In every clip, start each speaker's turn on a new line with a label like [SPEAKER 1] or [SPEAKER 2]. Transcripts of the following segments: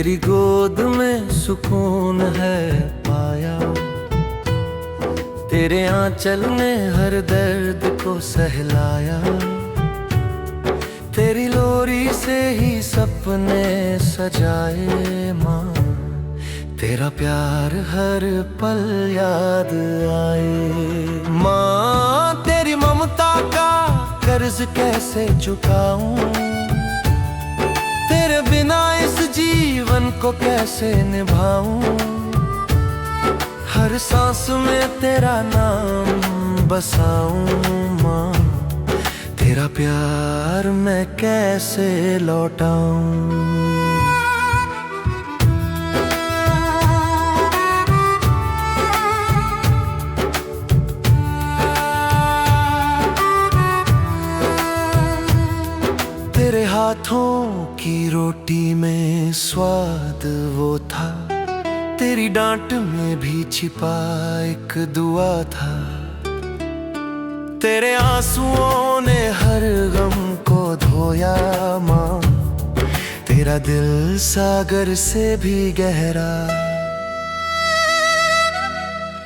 [SPEAKER 1] तेरी गोद में सुकून है पाया, तेरे आंचल ने हर दर्द को सहलाया। तेरी लोरी से ही सपने सजाए माँ, तेरा प्यार हर पल याद आए। माँ तेरी ममता का कर्ज कैसे चुकाऊं, तेरे बिना इस जीवन को कैसे निभाऊं। हर सांस में तेरा नाम बसाऊं माँ, तेरा प्यार मैं कैसे लौटाऊं। तेरे हाथों की रोटी में स्वाद वो था, तेरी डांट में भी छिपा एक दुआ था। तेरे आंसुओं ने हर गम को धोया माँ, तेरा दिल सागर से भी गहरा।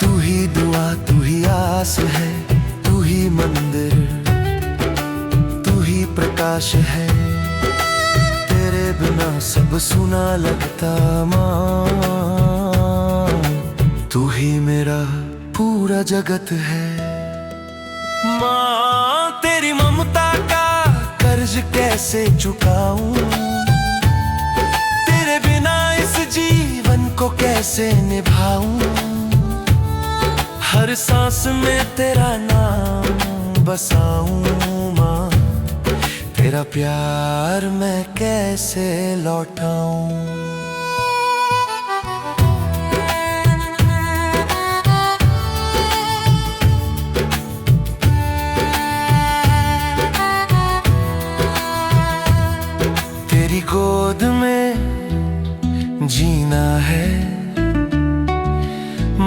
[SPEAKER 1] तू ही दुआ, तू ही आस है, तू ही मंदिर, तू ही प्रकाश है। तेरे बिना सब सुना लगता माँ, तू ही मेरा पूरा जगत है। माँ तेरी ममता का कर्ज कैसे चुकाऊं, तेरे बिना इस जीवन को कैसे निभाऊं। हर सांस में तेरा नाम बसाऊं माँ, तेरा प्यार मैं कैसे लौटाऊं। तेरी गोद में जीना है,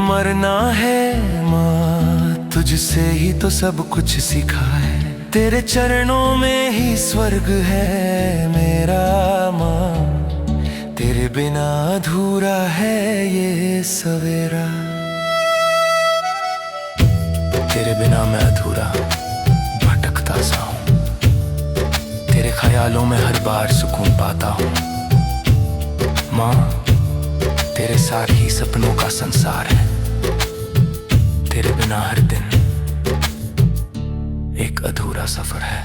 [SPEAKER 1] मरना है माँ, तुझसे ही तो सब कुछ सीखा है। तेरे चरणों में ही स्वर्ग है मेरा माँ, तेरे बिना अधूरा है ये सवेरा। तेरे बिना मैं अधूरा भटकता सा हूँ, तेरे ख्यालों में हर बार सुकून पाता हूँ। माँ तेरे साथ ही सपनों का संसार है, तेरे बिना हर दिन एक अधूरा सफर है।